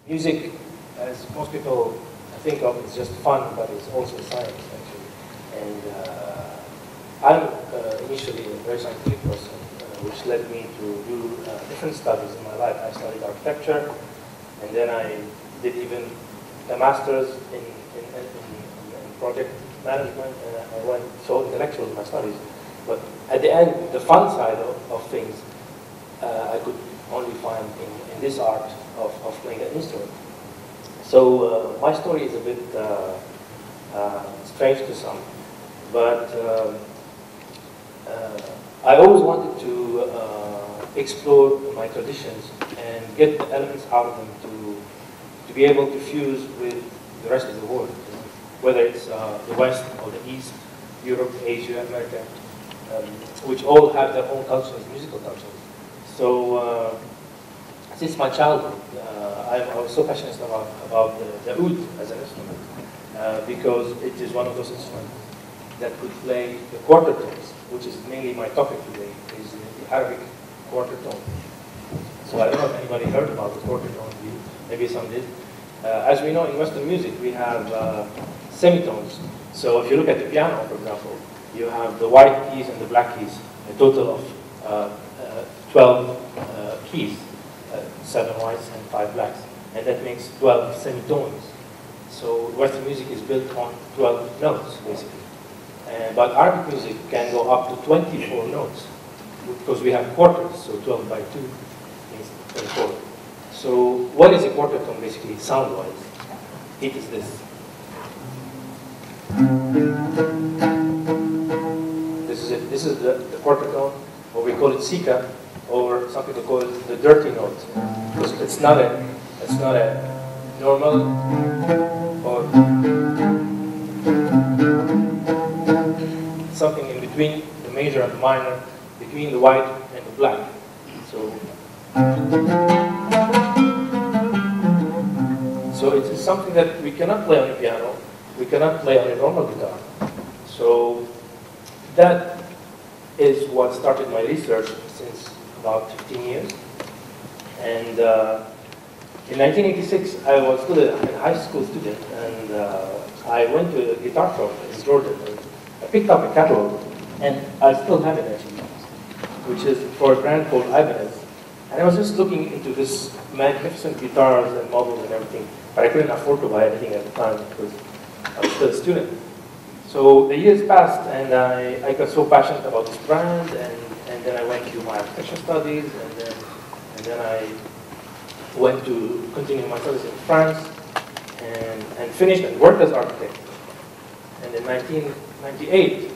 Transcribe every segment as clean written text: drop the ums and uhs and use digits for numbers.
music, as most people think of, is just fun, but it's also science, actually. And I'm initially a very scientific person, which led me to do different studies in my life. I studied architecture, and then I did even a master's in project management, and I went so intellectual in my studies. But at the end, the fun side of things, I could only find in this art of playing an instrument. So my story is a bit strange to some, but I always wanted to explore my traditions and get the elements out of them to be able to fuse with the rest of the world, whether it's the West or the East, Europe, Asia, America, which all have their own cultures, musical cultures. So since my childhood, I was so passionate about the oud as an instrument, because it is one of those instruments that could play the quarter tones, which is mainly my topic today, is the Arabic quarter tone. So I don't know if anybody heard about the quarter tone, maybe some did. As we know in Western music, we have semitones. So if you look at the piano, for example, you have the white keys and the black keys, a total of 12 keys, 7 whites and 5 blacks. And that makes 12 semitones. So Western music is built on 12 notes, basically. But Arabic music can go up to 24 notes, because we have quarters, so 12 by 2 means 24. So what is a quarter tone, basically, sound-wise? It is this. This is it. This is the quarter tone, or we call it sika, or some people call it the dirty note, because it's not a normal or something in between the major and the minor, between the white and the black. So it is something that we cannot play on a piano, we cannot play on a normal guitar. So that is what started my research since about 15 years. And in 1986, I was still a high school student, and I went to a guitar shop in Jordan. I picked up a catalog, and I still have it actually, which is for a brand called Ibanez. And I was just looking into this magnificent guitars and models and everything, but I couldn't afford to buy anything at the time because I was still a student. So the years passed, and I got so passionate about this brand, and then I went to my architecture studies, and then I went to continue my studies in France, and finished and worked as architect. And in 1998,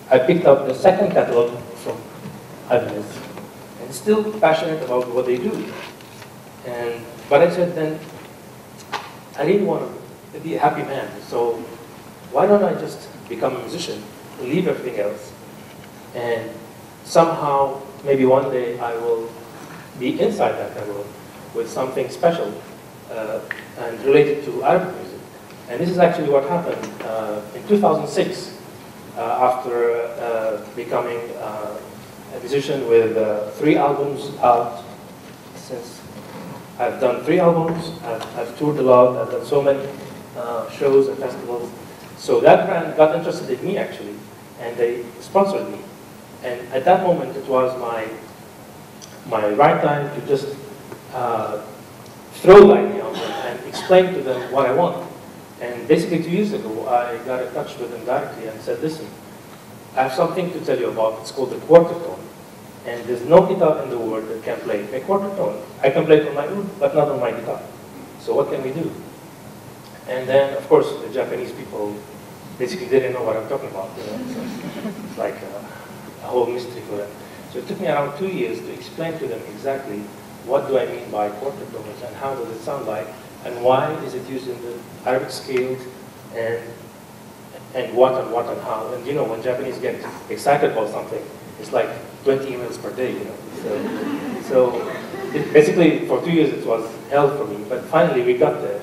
I picked up the second catalog from Ibanez, and still passionate about what they do. But I said then, I really want to be a happy man, so why don't I just become a musician, leave everything else, and somehow, maybe one day I will be inside that catalog with something special and related to Arabic music. And this is actually what happened in 2006, after becoming a musician with 3 albums out. Since I've done 3 albums, I've toured a lot, I've done so many shows and festivals. So that brand got interested in me actually, and they sponsored me. And at that moment, it was my right time to just throw the idea on them and explain to them what I want. And basically 2 years ago, I got in touch with them directly and said, listen, I have something to tell you about. It's called the quarter tone. And there's no guitar in the world that can play a quarter tone. I can play it on my oud, but not on my guitar. So what can we do? And then, of course, the Japanese people basically didn't know what I'm talking about. You know? So it's like a whole mystery for them. So it took me around 2 years to explain to them exactly what do I mean by quarter tones and how does it sound like, and why is it used in the Arabic scales, and what and how. And you know, when Japanese get excited about something, it's like 20 emails per day, you know. So basically, for 2 years it was hell for me, but finally we got there.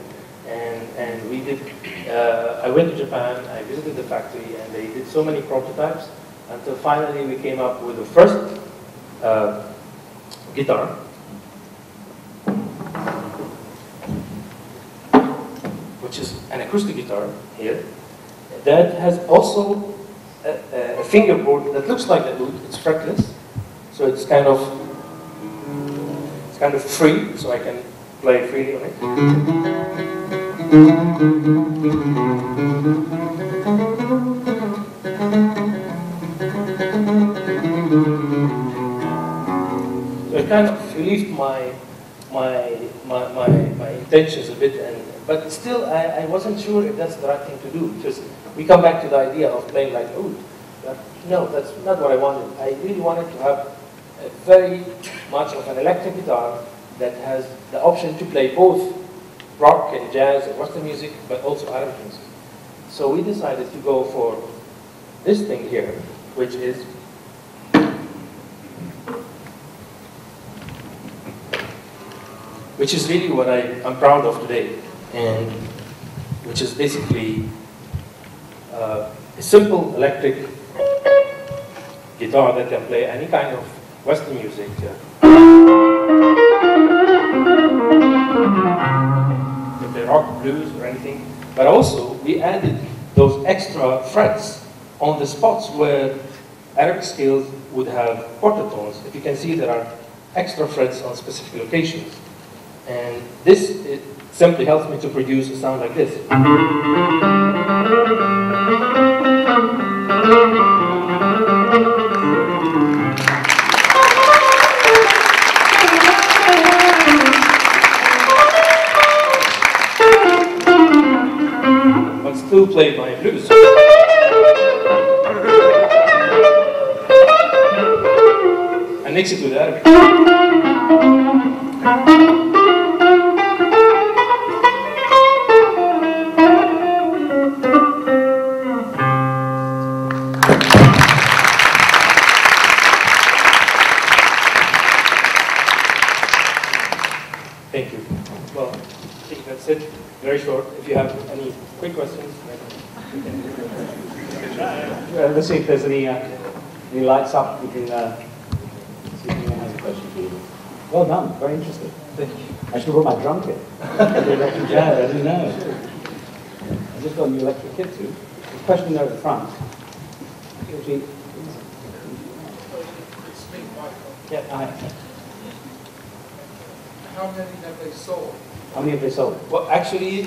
And we did, I went to Japan, I visited the factory, and they did so many prototypes until finally we came up with the first guitar. which is an acoustic guitar here, that has also a fingerboard that looks like the oud. It's fretless, so it's kind of free, so I can play freely on it. So it kind of relieved my intentions a bit, but still I wasn't sure if that's the right thing to do, because we come back to the idea of playing like oud. No, that's not what I wanted. I really wanted to have a very much of an electric guitar that has the option to play both rock and jazz and Western music, but also Arabic music. So we decided to go for this thing here, which is really what I'm proud of today, and which is basically a simple electric guitar that can play any kind of Western music. Can play rock, blues, or anything. But also, we added those extra frets on the spots where Arabic scales would have quarter tones. If you can see, there are extra frets on specific locations. And this simply helps me to produce a sound like this. But still play my blues. And mix it with Arabic. Thank you. Well, I think that's it. Very short. If you have any quick questions, let's see if there's any lights up. We can see if anyone has a question for you. Well done. Very interesting. thank you. I should have brought my drum kit. The electric jazz. I didn't know. I just got a new electric kit too. There's a question there at the front. Yeah. How many have they sold? How many have they sold? Well, actually,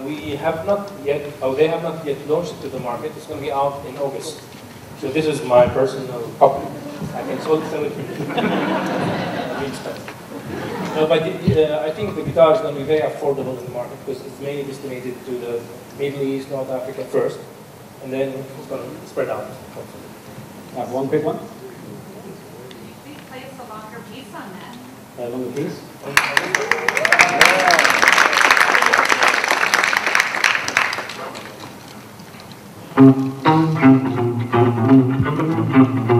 we have not yet, they have not yet launched it to the market. It's going to be out in August. So this is my personal copy. I can sell it for no, but I think the guitar is going to be very affordable in the market because it's mainly destinated to the Middle East, North Africa first, and then it's going to spread out. Hopefully. I have one quick one. Please play us a longer piece on that. A longer piece. Thank you.